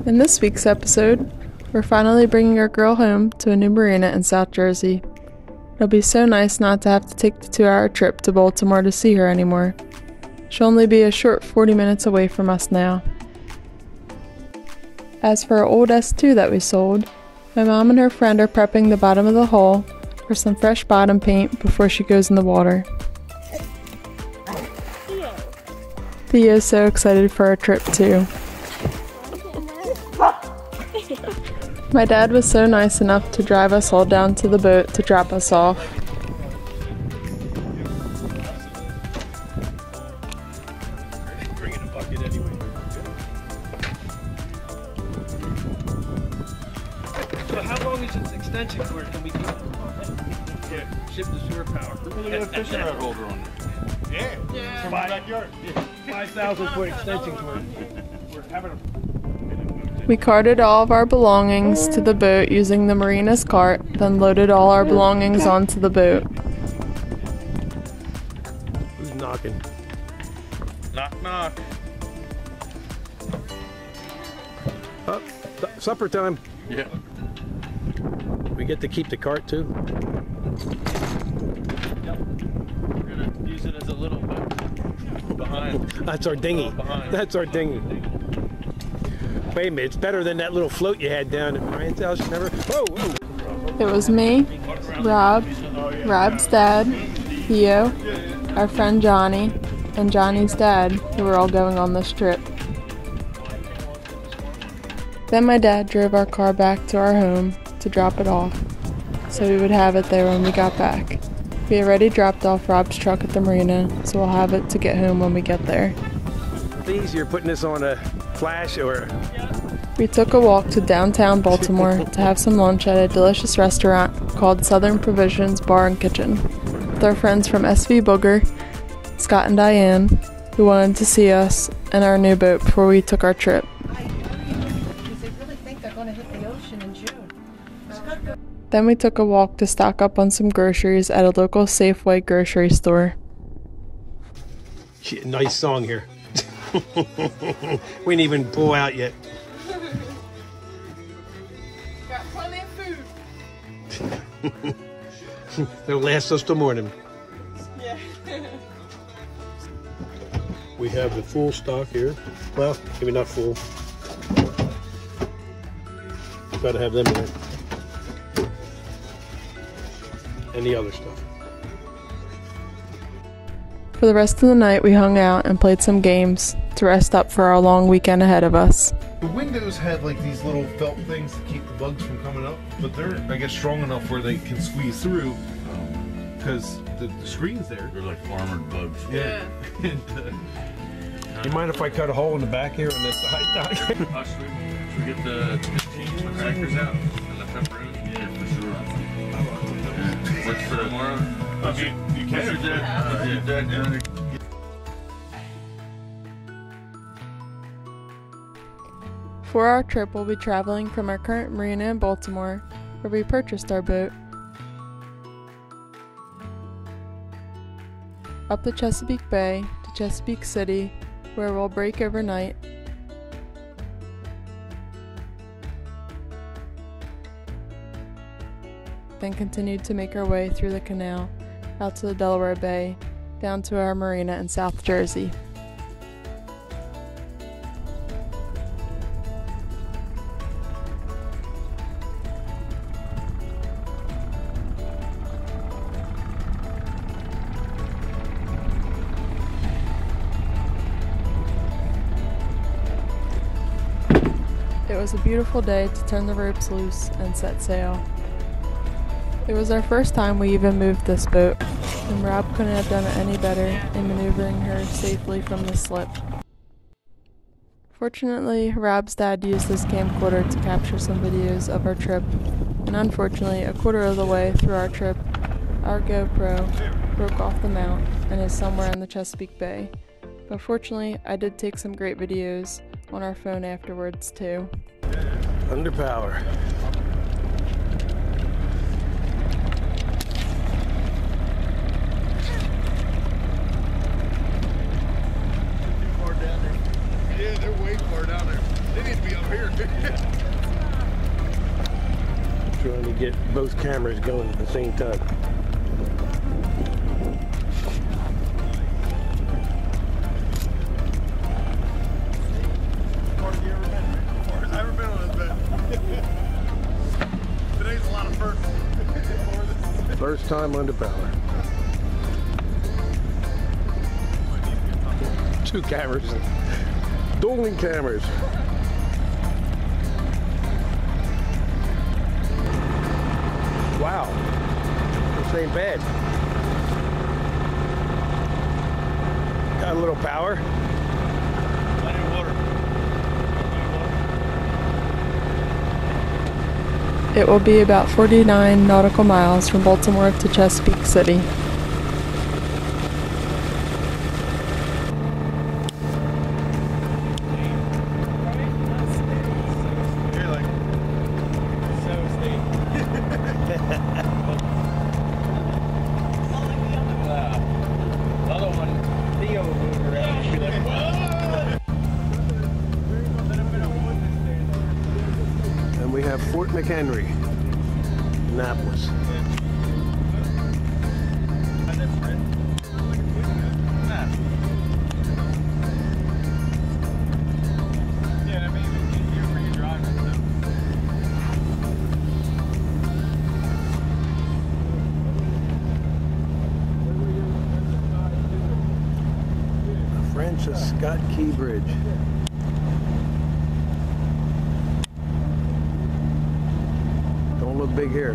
In this week's episode, we're finally bringing our girl home to a new marina in South Jersey. It'll be so nice not to have to take the 2-hour trip to Baltimore to see her anymore. She'll only be a short 40 minutes away from us now. As for our old S2 that we sold, my mom and her friend are prepping the bottom of the hull for some fresh bottom paint before she goes in the water. Theo's so excited for our trip too. My dad was so nice enough to drive us all down to the boat to drop us off. Bringing a bucket anyway. So how long is its extension cord? Can we keep it? Ship the sewer power. We're gonna get a fishing rod holder on there. Yeah. From the backyard. 5,000-foot extension cord. We're having a... We carted all of our belongings to the boat using the marina's cart, then loaded all our belongings onto the boat. Who's knocking? Knock, knock. Oh, supper time. Yeah. We get to keep the cart too. Yep. We're gonna use it as a little boat behind. That's our dinghy. That's our dinghy. Wait a minute, it's better than that little float you had down at Ryan's house. You never. Whoa, whoa. It was me, Rob, Rob's dad, Theo, our friend Johnny, and Johnny's dad, who were all going on this trip. Then my dad drove our car back to our home to drop it off, so we would have it there when we got back. We already dropped off Rob's truck at the marina, so we'll have it to get home when we get there. Please, you're putting this on a flash or... We took a walk to downtown Baltimore to have some lunch at a delicious restaurant called Southern Provisions Bar and Kitchen with our friends from SV BOOGER, Scott and Diane, who wanted to see us and our new boat before we took our trip. Then we took a walk to stock up on some groceries at a local Safeway grocery store. Nice song here. We didn't even pull out yet. Got plenty of food. It'll last us till morning. Yeah. We have the full stock here. Well, maybe not full. Got to have them in there. And the other stuff. For the rest of the night, we hung out and played some games to rest up for our long weekend ahead of us. The windows had like these little felt things to keep the bugs from coming up, but they're, I guess, strong enough where they can squeeze through because the screen's there. They're like armored bugs. Yeah. And, You mind if I cut a hole in the back here on this side, Doc? Should we get the cheese and crackers out and the pepperoni? Yeah, for sure. What's for tomorrow? You can. For our trip, we'll be traveling from our current marina in Baltimore, where we purchased our boat, up the Chesapeake Bay to Chesapeake City, where we'll break overnight, then continued to make our way through the canal out to the Delaware Bay, down to our marina in South Jersey. It was a beautiful day to turn the ropes loose and set sail. It was our first time we even moved this boat, and Rob couldn't have done it any better in maneuvering her safely from the slip. Fortunately, Rob's dad used his camcorder to capture some videos of our trip, and unfortunately, a quarter of the way through our trip, our GoPro broke off the mount and is somewhere in the Chesapeake Bay. But fortunately, I did take some great videos on our phone afterwards too. Under power. Yeah, they're way far down there. They need to be on here. Trying to get both cameras going at the same time. I've ever been on this bed. Today's a lot of firsts. First time under power. 2 cameras. Dueling cameras. Wow. This ain't bad. Got a little power. Plenty of water. It will be about 49 nautical miles from Baltimore to Chesapeake City. And we have Fort McHenry, Annapolis. Francis Scott Key Bridge. Don't look big here.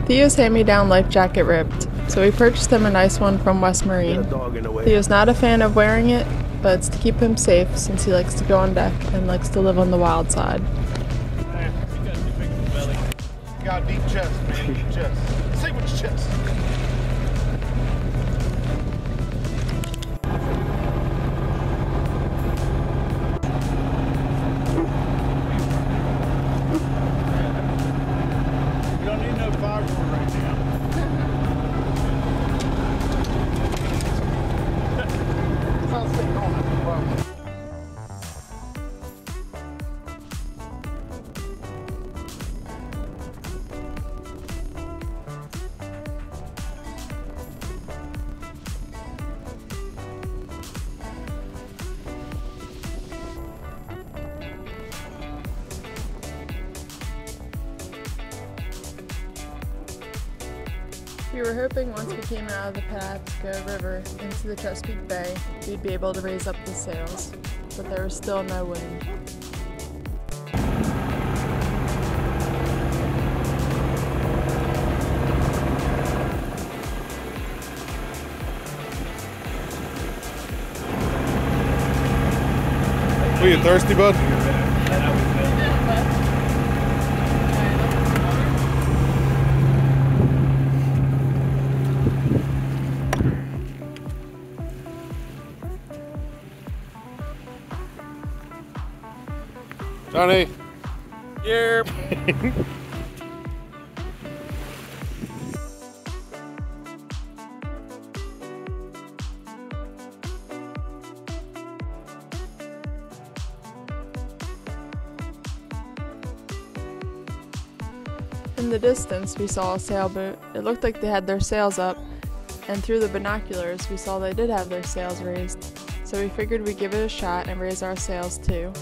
Theo's hand-me-down life jacket ripped, so we purchased him a nice one from West Got a Marine. dog in the way. Theo's not a fan of wearing it, but it's to keep him safe since he likes to go on deck and likes to live on the wild side. You got a deep chest, man. Deep chest. Say with your chest. You don't need no firewood right now. Sounds like you don't have any firewood. We were hoping once we came out of the Patapsco River into the Chesapeake Bay, we'd be able to raise up the sails, but there was still no wind. Are you thirsty, bud? Johnny. Yep. In the distance, we saw a sailboat. It looked like they had their sails up, and through the binoculars, we saw they did have their sails raised. So we figured we'd give it a shot and raise our sails too.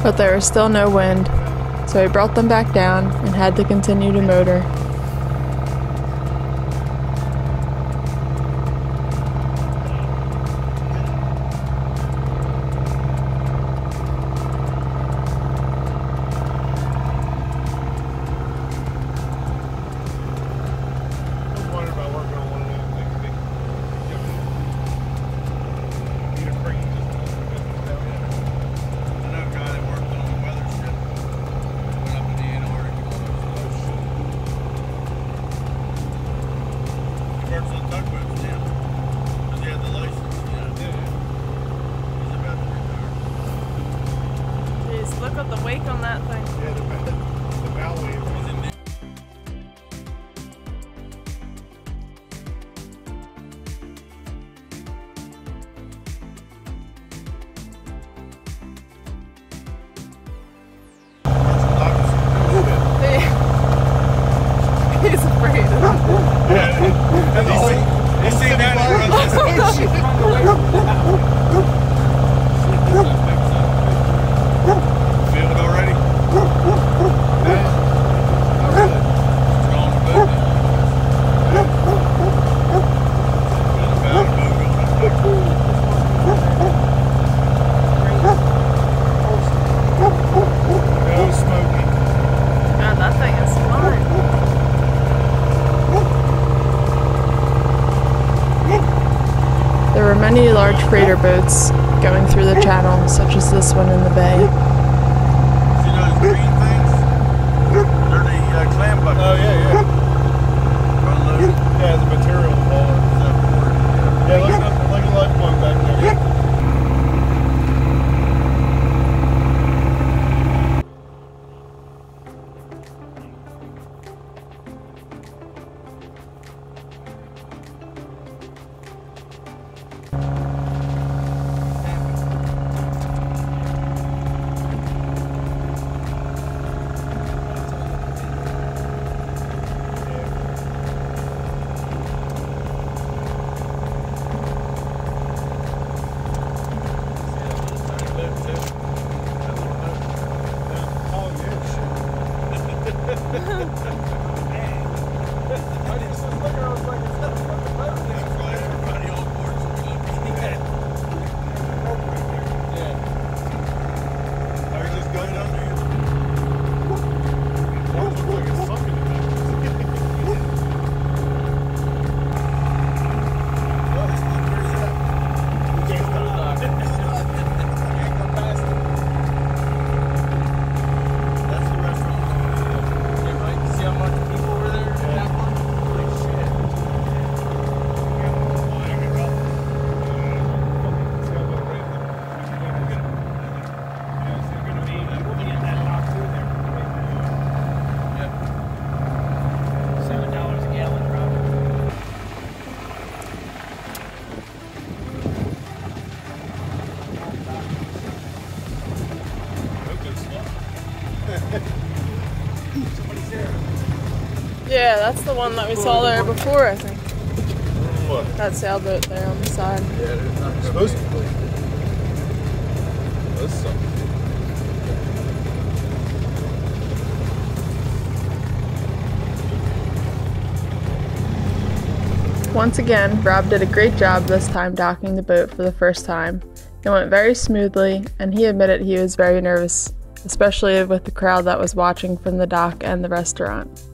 but there was still no wind, so he brought them back down and had to continue to motor. Look at the wake on that thing. Yeah, the bow wave was in there. He's afraid of it. You see that? Feel it already? No smoking. God, that thing is fun. There were many large freighter boats going through the channel, such as this one in the bay. See those green things? They're the clam buckets. Oh, yeah. Unloaded. Yeah, the material hauler. Yeah, look at the life one back there. Yeah, that's the one that we saw there before, I think. What? That sailboat there on the side. Yeah, it's not supposed to be. That's something. Once again, Rob did a great job this time docking the boat for the first time. It went very smoothly, and he admitted he was very nervous, especially with the crowd that was watching from the dock and the restaurant.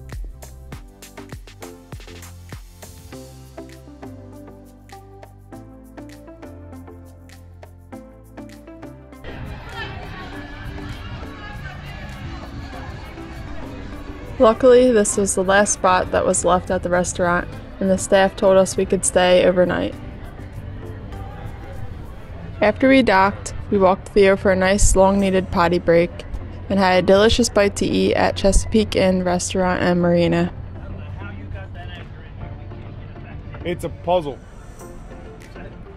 Luckily, this was the last spot that was left at the restaurant, and the staff told us we could stay overnight. After we docked, we walked Theo for a nice long-needed potty break, and had a delicious bite to eat at Chesapeake Inn Restaurant and Marina. It's a puzzle.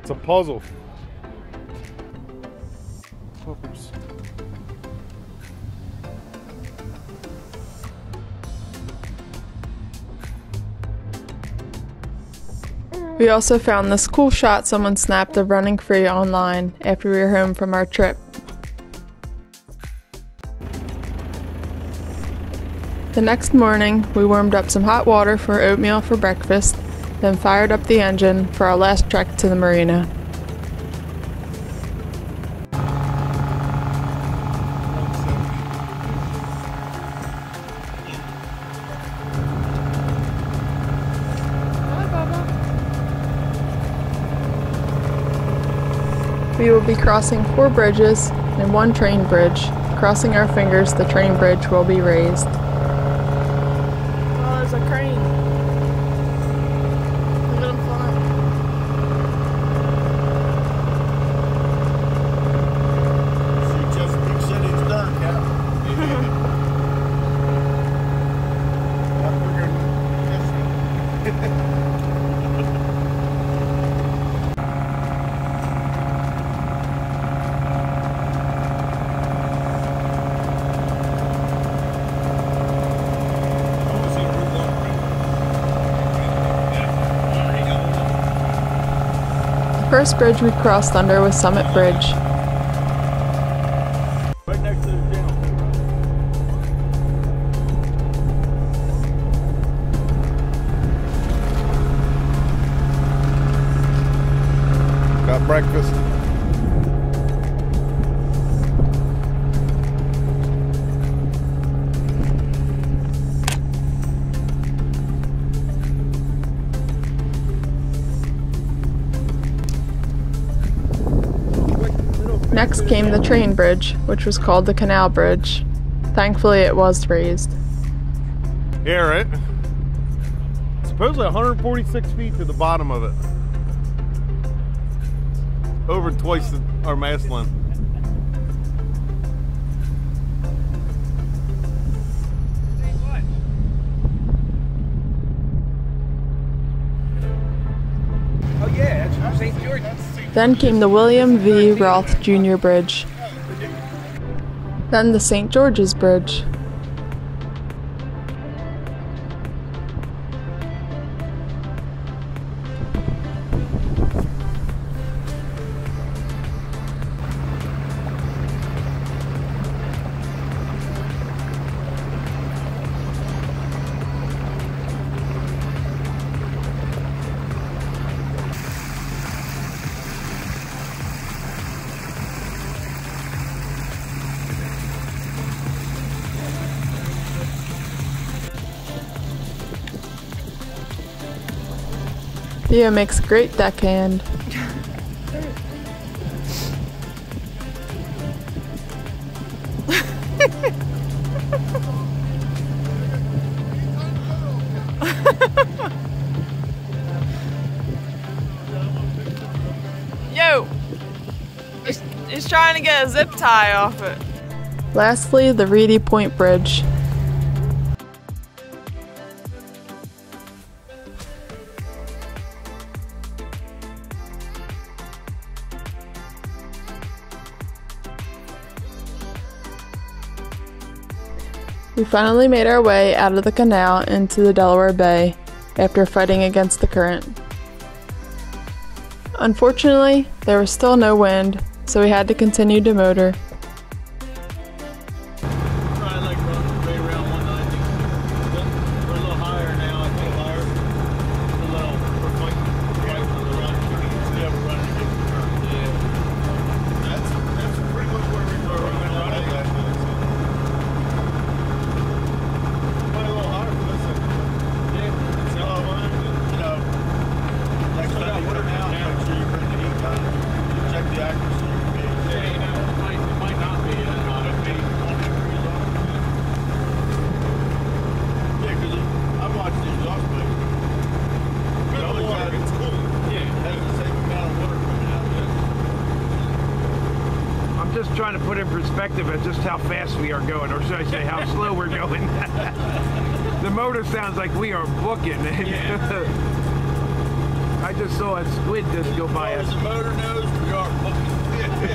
It's a puzzle. Oops. We also found this cool shot someone snapped of running free online after we were home from our trip. The next morning, we warmed up some hot water for oatmeal for breakfast, then fired up the engine for our last trek to the marina. We will be crossing 4 bridges and 1 train bridge. Crossing our fingers, the train bridge will be raised. Oh, there's a crane. Look at him flying. She just said it's dark out. The first bridge we crossed under was Summit Bridge. Right next to the channel. Got breakfast. Next came the train bridge, which was called the Canal Bridge. Thankfully, it was raised. Yeah, right? Supposedly 146 feet to the bottom of it. Over twice our mast length. Oh yeah, that's from St. George. Then came the William V. Roth Jr. Bridge. Then the St. George's Bridge. Theo makes a great deckhand. Yo! He's trying to get a zip tie off it. Lastly, the Reedy Point Bridge. We finally made our way out of the canal into the Delaware Bay after fighting against the current. Unfortunately, there was still no wind, so we had to continue to motor. I like running right around 190. We're a little higher now, I think higher. A little, we're fighting right for the run. Yeah, we're running against the current. Yeah. That's pretty much where we're running right now. Quite a little higher for this thing. Yeah. It's yellow line, you know. Next time you come out, make sure you bring the heat gun. Check the accuracy. Yeah, you know, it might not be. It might be 1 degree off. Yeah, because I've watched the exhaust pipe. Good water, it's cool. Yeah, it has the same amount of water coming out of it. I'm just trying to put in perspective at just how fast we are going, or should I say how slow we're going. The motor sounds like we are booking. I just saw a squid just go by us. As the motor knows, we are booking.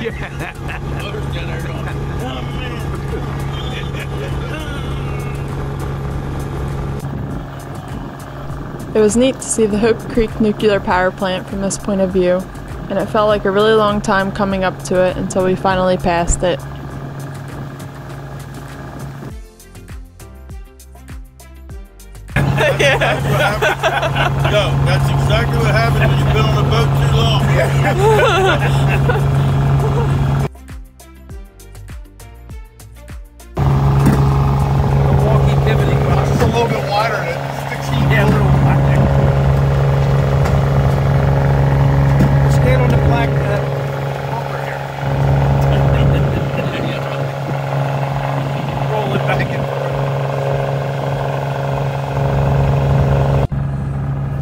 Yeah. Motor's down there going, oh man. It was neat to see the Hope Creek nuclear power plant from this point of view, and it felt like a really long time coming up to it until we finally passed it. That's what happens. Yo, that's exactly what happens when you've been on a boat too long. Milwaukee pivoting box. It's a little bit wider than it. 16. Yeah, a little wider. Stand on the black bumper here. Roll it back and forth.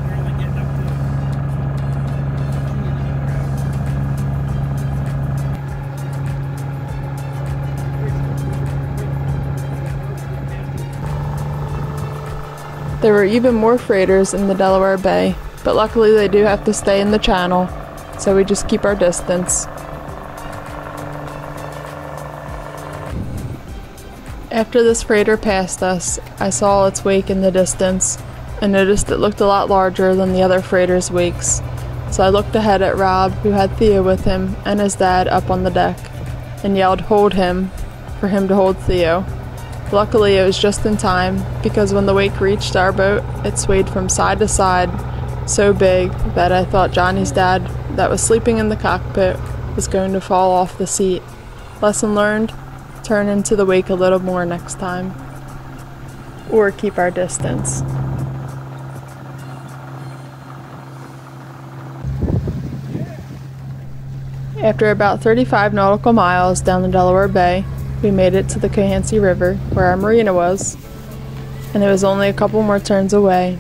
Barely getting up to it. There were even more freighters in the Delaware Bay, but luckily they do have to stay in the channel, so we just keep our distance. After this freighter passed us, I saw its wake in the distance and noticed it looked a lot larger than the other freighters' wakes. So I looked ahead at Rob, who had Theo with him and his dad up on the deck, and yelled "Hold him," for him to hold Theo. Luckily it was just in time, because when the wake reached our boat, it swayed from side to side so big that I thought Johnny's dad, that was sleeping in the cockpit, was going to fall off the seat. Lesson learned, turn into the wake a little more next time. Or keep our distance. After about 35 nautical miles down the Delaware Bay, we made it to the Cohansey River, where our marina was, and it was only a couple more turns away.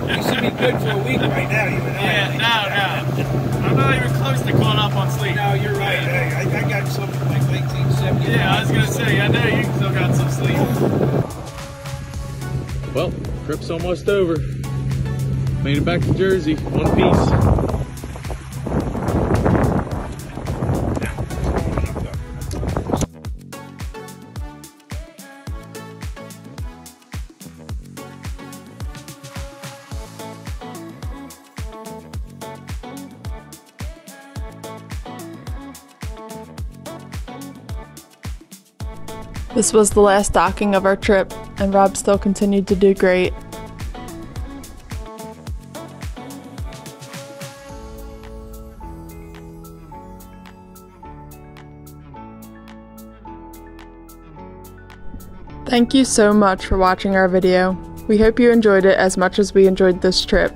You should be good for a week right now, you and I. Yeah, no. I'm not even close to caught up on sleep. No, you're right. I got something like 1970. Yeah, I was gonna say, I know you still got some sleep. Well, trip's almost over. Made it back to Jersey, one piece. This was the last docking of our trip, and Rob still continued to do great. Thank you so much for watching our video. We hope you enjoyed it as much as we enjoyed this trip.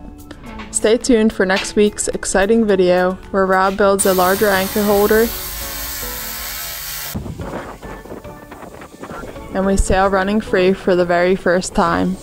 Stay tuned for next week's exciting video where Rob builds a larger anchor holder and we sail running free for the very first time.